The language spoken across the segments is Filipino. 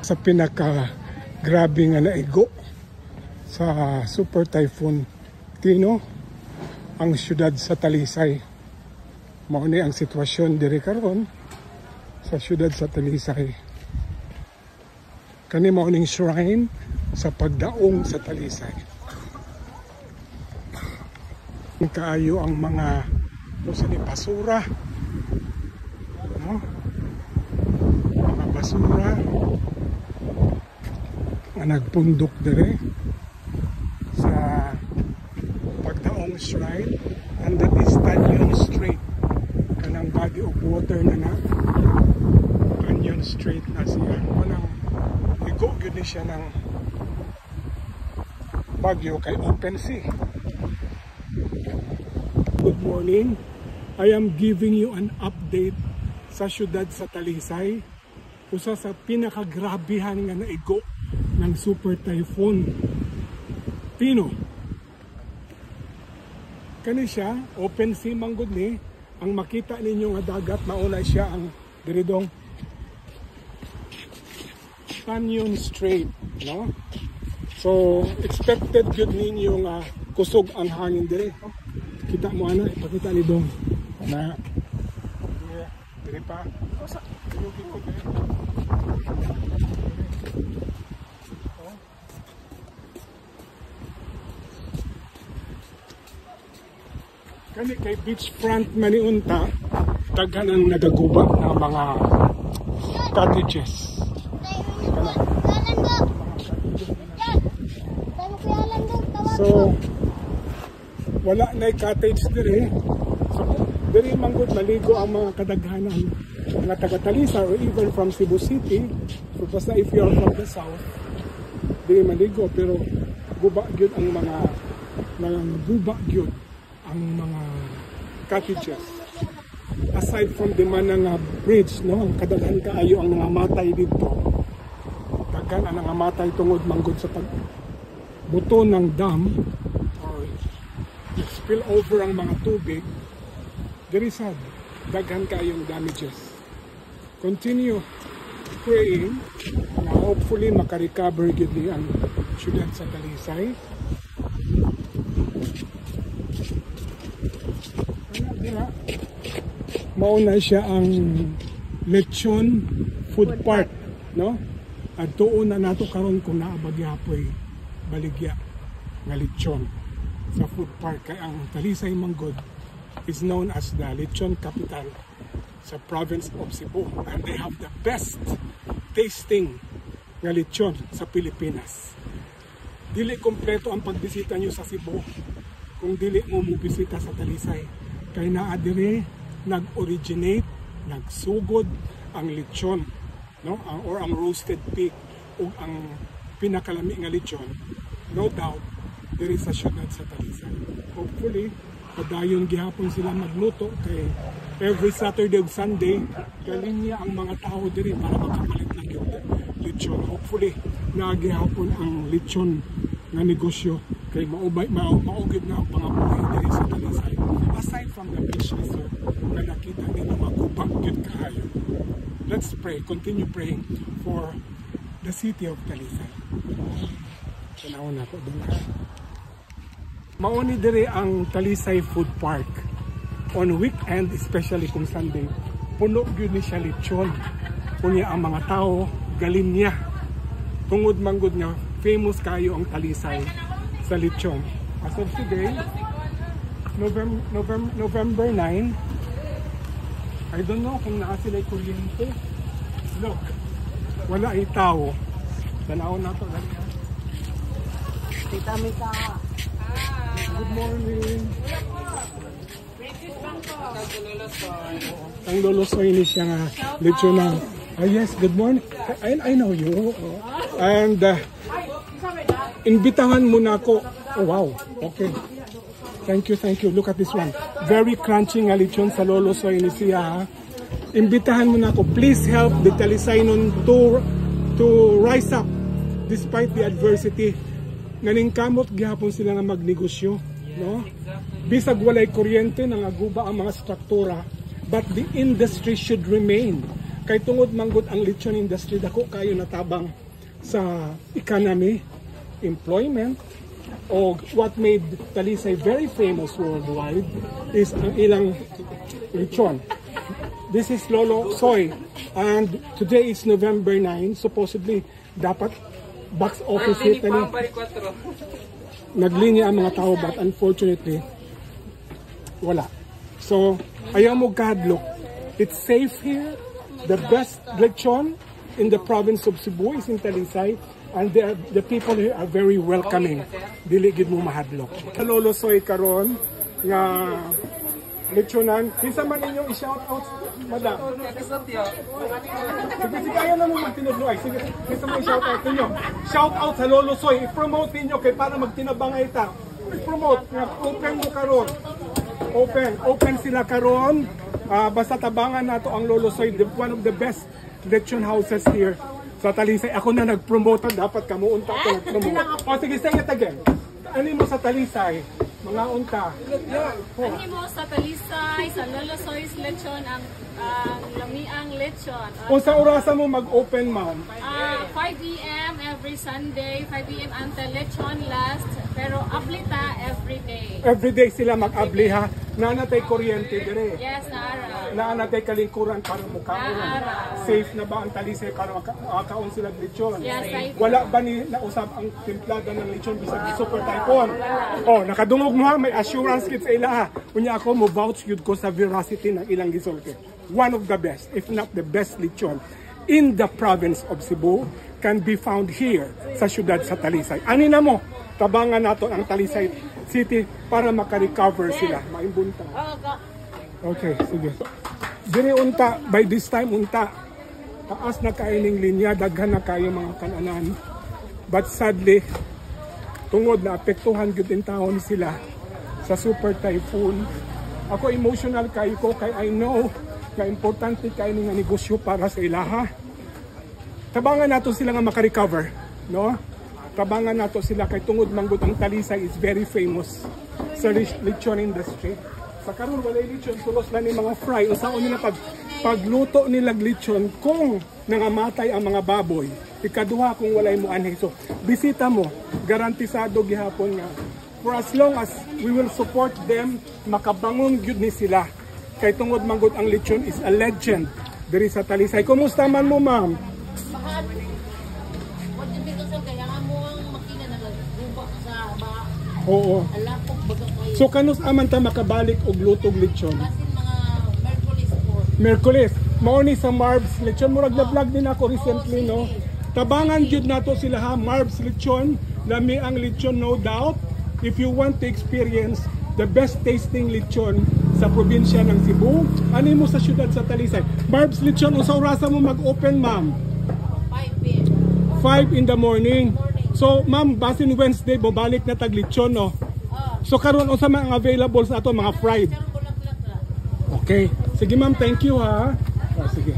Sa pinaka grabe nga naigo sa Super Typhoon Tino ang syudad sa Talisay. Mao ni ang sitwasyon diri karon sa syudad sa Talisay. Kani mao ning shrine sa pagdaong sa Talisay. Kaayo ang mga basura, no? Mga basura nga nagpundok dire sa pagdaong shrine, and that is Tanyon Strait. Kanang body of water na Tanyon Strait na siya. Kanang igo gyud ni siya ng bagyo kay open sea. Good morning. I am giving you an update sa syudad sa Talisay. Usa sa pinakagrabihan nga naigo ng Super Typhoon Tino. Kani siya, open sea manggod ni. Ang makita ninyo nga dagat, mauna siya ang diridong Tanyon Strait, no? So, expected yun ninyo nga kusog ang hangin dire. Kita mo ana, ipakita ni Dong na dire pa. Kani kay beachfront maniunta, daghan ang nagaguba ng mga cottages. So, wala na cottage dire. So, dire manggod maligo ang mga kadaghanan mga taga-Talisay or even from Cebu City. So, basta if you are from the south, dire maligo. Pero guba gyud ang mga guba gyud ang mga cottages. Aside from the Mananga Bridge, no, ang kadaghan kaayo ang nangamatay dito. Daghan ang nangamatay tungod manggod sa buto ng dam or spill over ang mga tubig. Very sad. Daghan kayong damages. Continue praying na hopefully makarecover gid ni ang syudad sa Talisay. Mauna siya ang Lechon Food Park, no? At tuon na nato karon kung naabagyapoy baligya nga lechon sa food park. Kaya ang Talisay manggod is known as the lechon capital sa province of Cebu, and they have the best tasting nga lechon sa Pilipinas. Dili kompleto ang pagbisita nyo sa Cebu kung dili mo mubisita sa Talisay. Kaya naa dire nag-originate, nagsugod ang lechon, no? Or ang roasted pig o ang pinakalami nga lechon. No doubt, there is a syudad sa Talisay. Hopefully, padayon gihapon sila magluto kay every Saturday ug Sunday, galing niya ang mga tao diri para makapalit ng lechon. Hopefully, nagihapon ang lechon nga negosyo kay maugid na ang pangabuhi diri sa Talisay. Aside from the beach resort, na nakita nila magubak yun kahayo. Let's pray, continue praying for the city of Talisay. Tanaw na ko doon. Mauni dire ang Talisay Food Park. On weekend, especially kung Sunday, puno gyud ni siya lechon. Kunya ang mga tao galing niya. Tungod manggod nga famous kayo ang Talisay sa lechon. As of today, November 9, I don't know kung naa sila'y kuryente. Look, wala ay tao. Tanaw na to lang. Tita Mika. Good morning. Ang lolosoy ni siya nga lechon na. Yes, good morning. I know you. And imbitahan mo na ako. Oh, wow. Okay. Thank you. Look at this one. Very crunchy nga lechon sa lolosoy ni siya. Imbitahan mo na ako. Please help the Talisaynon to rise up despite the adversity. Nganing kamot gihapon sila nga magnegosyo, no? Bisag walay kuryente, nangaguba ang mga struktura, but the industry should remain. kay tungod manggod ang lechon industry dako kayo natabang sa economy, employment, o what made Talisay very famous worldwide is ang ilang lechon. This is Lolo Soy, and today is November 9. Supposedly dapat box office hit na naglinya ang mga tao, but unfortunately wala. So ayaw mo kadlok. It's safe here. The best lechon in the province of Cebu is in Talisay, and the people here are very welcoming. Dili gid mo mahadlok. Lolo Soy karon nga lechonan. Kinsa man inyong i-shout out, madam? Sige, kaya na mo magtinudloy. Sige, kinsa man i-shout out ninyo. Shout out sa Lolo Soy. I-promote ninyo kay para magtinabang ita. I-promote. Open mo karon. Open sila karon. Basta tabangan nato ang Lolo Soy, one of the best lechon houses here sa Talisay. Ako na nag-promote, dapat kamuunta ko nag-promote. O sige, say it again. Ano mo sa Talisay? Mga unta. Ano mo sa Talisay, sa Lolo Soy's lechon, ang lamiang lechon. Kung sa orasan mo mag-open, ma'am? 5 p.m. every Sunday, 5 p.m. until lechon last, pero ablita every day. Every day sila mag-abli ha. Nanatay kuryente dire. Yes, Nara. Nanatay kalingkuran para mukaon. Safe na ba ang Talisay para makaon sila lechon? Yes, safe. Wala ba ni nausap ang timplada ng lechon bisag super typhoon? Oh, nakadungog mo ha, may assurance kit sa ila ha. Unya ako mo vouch yun ko sa veracity ng ilang gisulti. One of the best, if not the best lechon in the province of Cebu can be found here sa syudad sa Talisay. Ani na mo, tabangan nato ang Talisay City para makarecover sila. Maimbunta. Okay, sige. Diri unta, by this time unta, taas na kaining linya, daghan na kayo mga kananan. But sadly, tungod na apektuhan gyud in taon sila sa super typhoon. Ako emotional kayo ko kay I know na importante kayo nga negosyo para sa ilaha. Tabangan nato sila nga makarecover, no? Tabangan nato sila kay tungod manggod ang Talisay is very famous sa lechon industry. Sa karon walay lechon, sulos lang ni mga fry. Unsaon nila pagluto nila lechon kung nangamatay ang mga baboy. Ikaduha kung walay mo anhi. So bisita mo, garantisado gihapon nga for as long as we will support them, makabangon gyud ni sila. Kay tungod manggod ang lechon is a legend diri sa Talisay. Kumusta man mo, ma'am? Oo. So kanus aman ta makabalik og lutog lechon? Merkulis. Mao ni sa Marbs lechon, murag na vlog din ako recently, no? Tabangan jud nato sila ha, Marbs lechon, lami ang lechon no doubt. If you want to experience the best tasting lechon sa probinsya ng Cebu, ani mo sa syudad sa Talisay. Marbs lechon, usa orasa mo mag-open, ma'am? 5 p.m. 5 in the morning. So, ma'am, basin Wednesday, bobalik na tag lechon, no? So, karon unsa man ang available sa ato, mga fried? Okay. Sige, ma'am, thank you, ha? Oh, sige.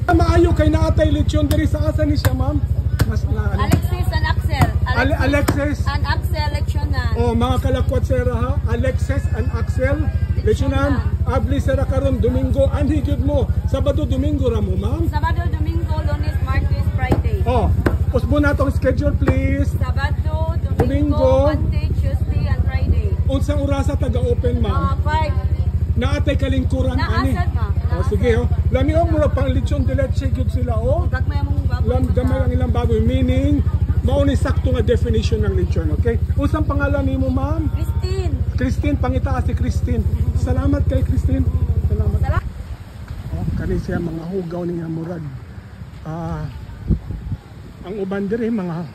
Maayo kay naatay lechon diri sa asa ni siya, ma'am? Alexis and Axel. Alexis and Axel lechonan. Oh, mga kalakwat sera ha. Alexis and Axel lechonan. Abli sera karon Domingo. Anhi gyud mo. Sabado, Domingo ra mo, ma'am? Sabado, Domingo, Lunes, Martes, Friday. Oh, usbo na tong schedule, please. Sabado, Domingo, Domingo, Monday, Tuesday, and Friday. Unsang orasa taga-open, ma'am? 5. Naatay kalingkuran ani. Naasad, ma'am. Oh, sige, oh. Lami oh, mura pang lechon de leche gyud sila, oh. Gagmay mong baboy. Gamay ang ilang baboy, meaning mao ni sakto nga definition ng lechon, okay? Unsang pangalan nimo, ma'am? Christine. Christine, pangitaas si Christine. Salamat kay Christine. Salamat. Oh, kani siya mga hugaw niya murag. Ang uban diri mga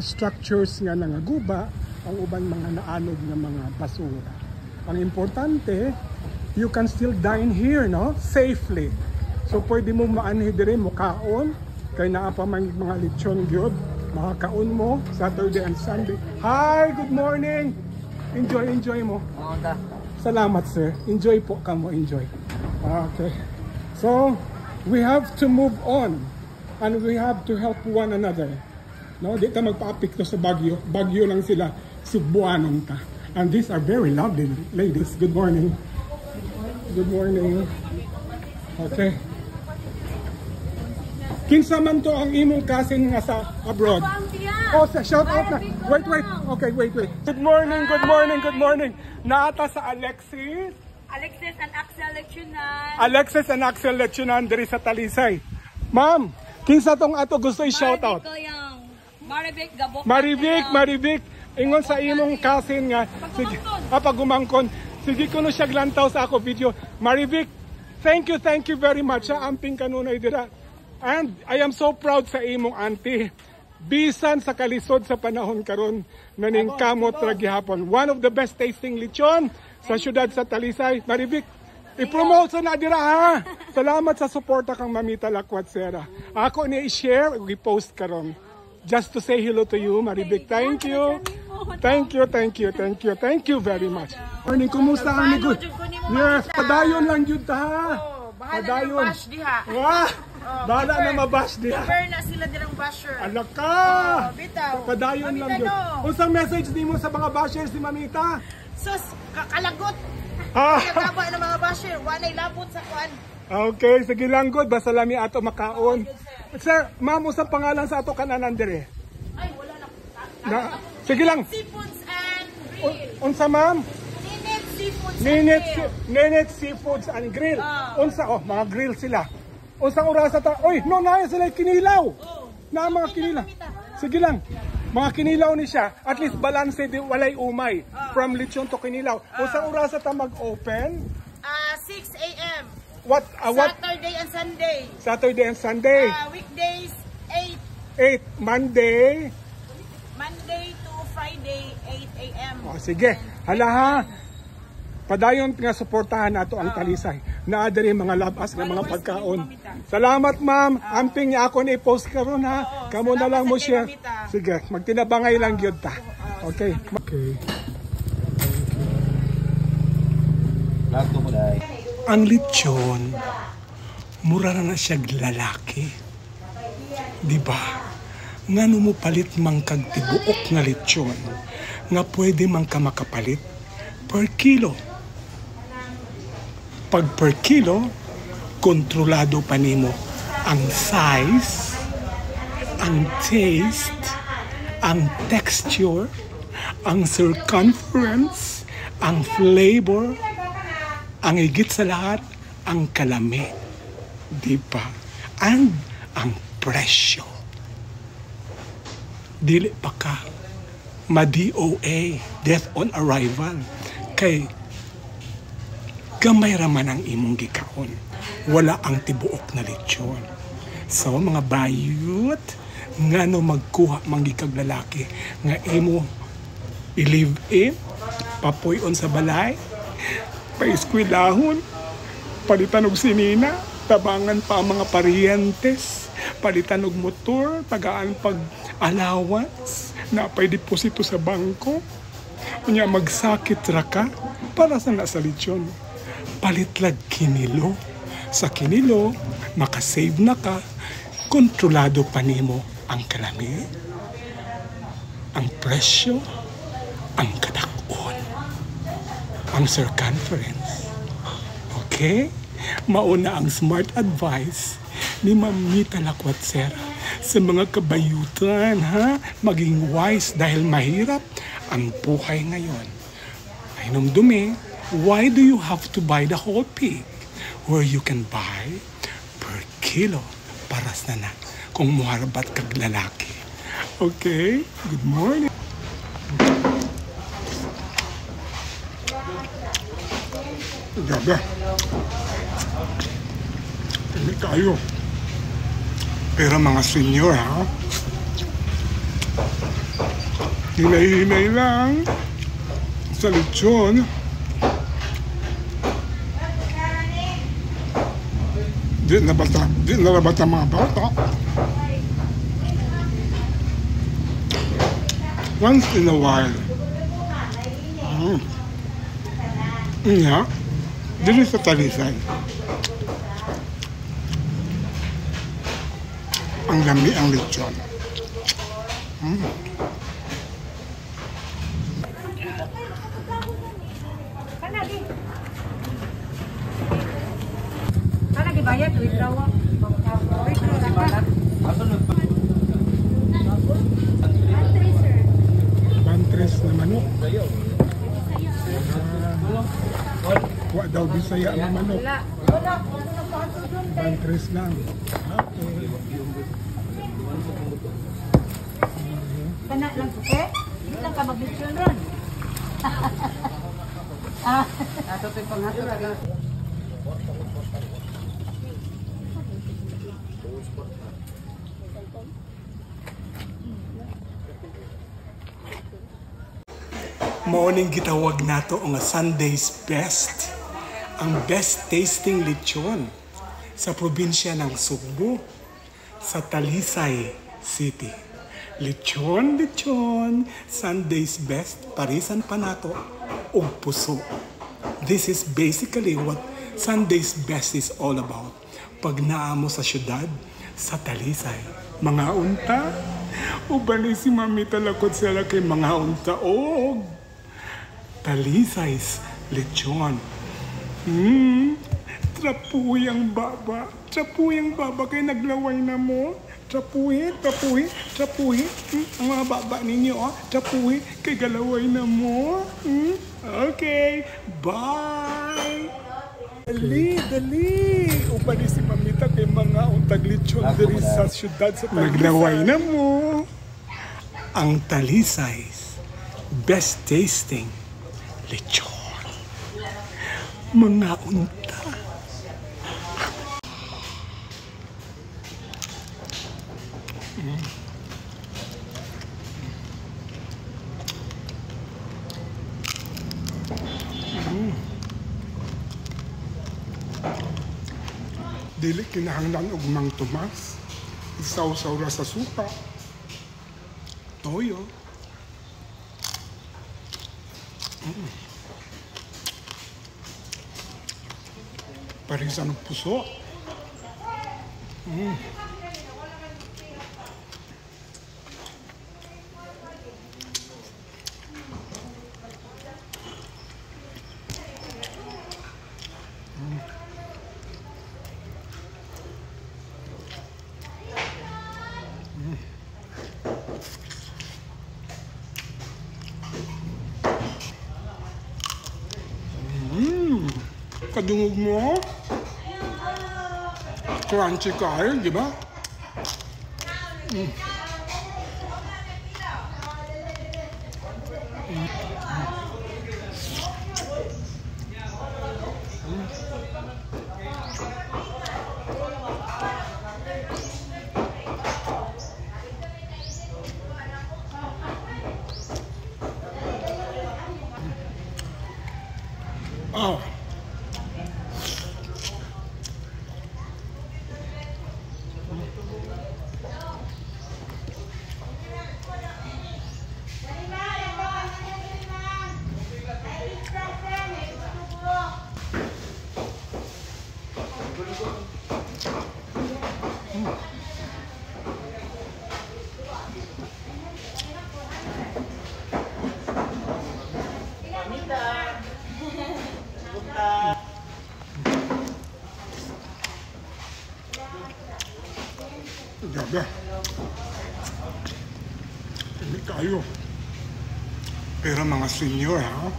structures nga nangaguba, ang uban mga naanog nga mga basura. Ang importante, you can still dine here, no? Safely. So pwede mo maanhi diri mo kaon kay naa pa man mga lechon gyud. Makakaon mo Saturday and Sunday. Hi, good morning. Enjoy mo. Salamat, sir. Enjoy po kamo, enjoy. Okay. So, we have to move on and we have to help one another. No, di ta magpaapik to sa Baguio. Baguio lang sila, Cebuanon ta. And these are very lovely ladies. Good morning. Good morning. Okay. Kinsa man to ang imong cousin nga sa abroad? Oh, shout out na. Wait. Okay, wait. Good morning. Naata sa Alexis and Axel Lechunan diri sa Talisay. Ma'am, kinsa tong ato gusto i-shout out? Maribik. Ingon sa imong cousin nga. Sige, pagumangkon. Sige ko no siya glantaw sa ako video. Maribik, thank you very much. Amping kanunay dira. And I am so proud sa imong auntie. Bisan sa kalisod sa panahon karon naning kamot ra gihapon. One of the best tasting lechon sa syudad sa Talisay. Maribik, i-promote sa na dira ha. Salamat sa suporta kang Mamita Lakwat Sera. Ako ni i-share, i-post karon. Just to say hello to you, Maribik. Thank you very much. Morning, kumusta ang good? Yes, padayon lang yun ta. Padayon. Wah! Bala na mabash diha. Cover na sila dirang basher. Alak ka! Bitaw. Padayon lang yun. Unsang message di mo sa mga bashers ni Mamita? Sus, kakalagot. Kagaba ng mga basher. Walay labot sa kuan. Okay, sige lang good. Basta lami ato makaon. Sir, ma'am, usang pangalan sa ato kananan dire? Ay, wala na. Sige lang. Seafoods and grill. Unsa ma'am? Ninit Seafoods and grill. Seafoods and grill. Unsa, mga grill sila. Unsang orasa ta? Oy, no na sila kinilaw. Na mga kinilaw. Sige lang. Mga kinilaw ni siya. At least balance di walay umay. From lechon to kinilaw. Unsang orasa ta mag-open? 6 a.m. What? Saturday and Sunday. Weekdays 8. Monday to Friday 8 a.m. Sige. Hala ha. Padayon nga suportahan nato ang Talisay. Naa diri mga labas nga mga pagkaon. Salamat ma'am. Amping niya ako ni post karon ha. Kamo na lang mo share. Sige, magtinabangay lang gyud ta. Okay. Ang lechon mura na siya lalaki. Di ba? Ngano mo palit mang kag tibuok nga lechon nga pwede man ka makapalit per kilo. Pag per kilo, kontrolado pa nimo ang size, ang taste, ang texture, ang circumference, ang flavor, ang higit sa lahat, ang kalami. Diba? And ang presyo. Dili pa ka ma-DOA, death on arrival. Kay gamay raman ang imong gikaon. Wala ang tibuok na lechon. So mga bayot, nga no magkuha manggikag lalaki, nga imo i-live in, papuyon sa balay, paiskwilahon, palitan og sinina, tabangan pa ang mga parientes, palitan og motor, tagaan pag allowance, napay deposito sa bangko, unya magsakit ra ka, para sa nasa lechon. Palitlag kinilo. Sa kinilo, makasave na ka, kontrolado pa nimo ang kalami, ang presyo, ang kadakon, ang circumference. Okay? Mauna ang smart advice ni Mamita Lakwat Sera sa mga kabayutan, ha? Maging wise dahil mahirap ang buhay ngayon. Ay numdumi, why do you have to buy the whole pig where you can buy per kilo paras na kung muharabat kag lalaki? Okay, good morning. Gabi. Hindi tayo. Pero mga senior, ha? Hinay-hinay lang sa lechon. Di na bata mga bata. Once in a while. Yeah. Dito sa Talisay. Ang lami ang lechon. Bayad, withdraw. Withdraw. Bisaya na manok. Wala. Bantres lang. Okay. Kana lang ko eh. Hindi lang ka mag-picture ron. Ato to'y panghato talaga. Morning gitawag nato ang Sunday's best. Ang best tasting lechon sa probinsya ng Sugbo sa Talisay City. Lechon, Sunday's best, parisan pa nato og puso. This is basically what Sunday's best is all about. Pag naamo sa syudad, sa Talisay, mga unta, ubali si Mami talakot sila kay mga unta og Talisay's lechon. Trapuyang baba kay naglaway na mo. Trapuhi. Ang mga baba ninyo, trapuhi kay galaway na mo. Okay, bye. Dali. Upali si Mamita kay mga untag lechon diri sa syudad sa Talisay. Naglaway na mo. Ang Talisay's best tasting lechon. Mga unta. Dili kinahanglan og Mang Tomas. Isaw-saw ra sa suka. Toyo. Parisan ng puso. Kadungog mo. Crunchy kayo, di ba? Oh. Grabe. Hindi kayo. Pero mga senior, ha?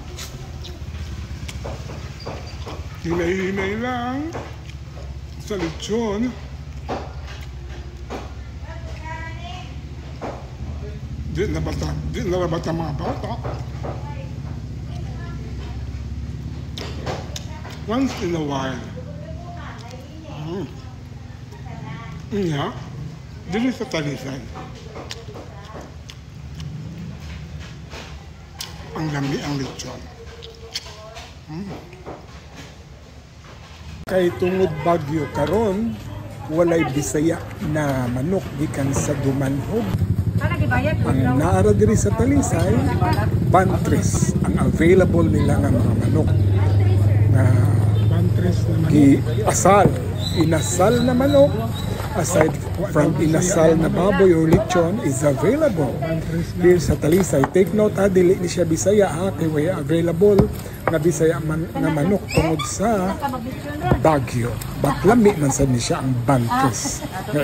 Hinay-hinay lang sa lechon. Di na bata mga bata. Once in a while. Yeah. Dili sa Talisay. Ang lami ang lechon. Kay tungod bagyo karon, walay Bisaya na manok gikan sa Dumanhog. Ang naara diri sa Talisay, Bantres ang available nila nga mga manok. Bantres na manok. Inasal na manok. Aside from inasal na baboy or lechon is available here sa Talisay. Take note dili ni siya Bisaya kay way available na Bisaya na manok tungod sa bagyo. But lami man sad ni siya ang Bantres.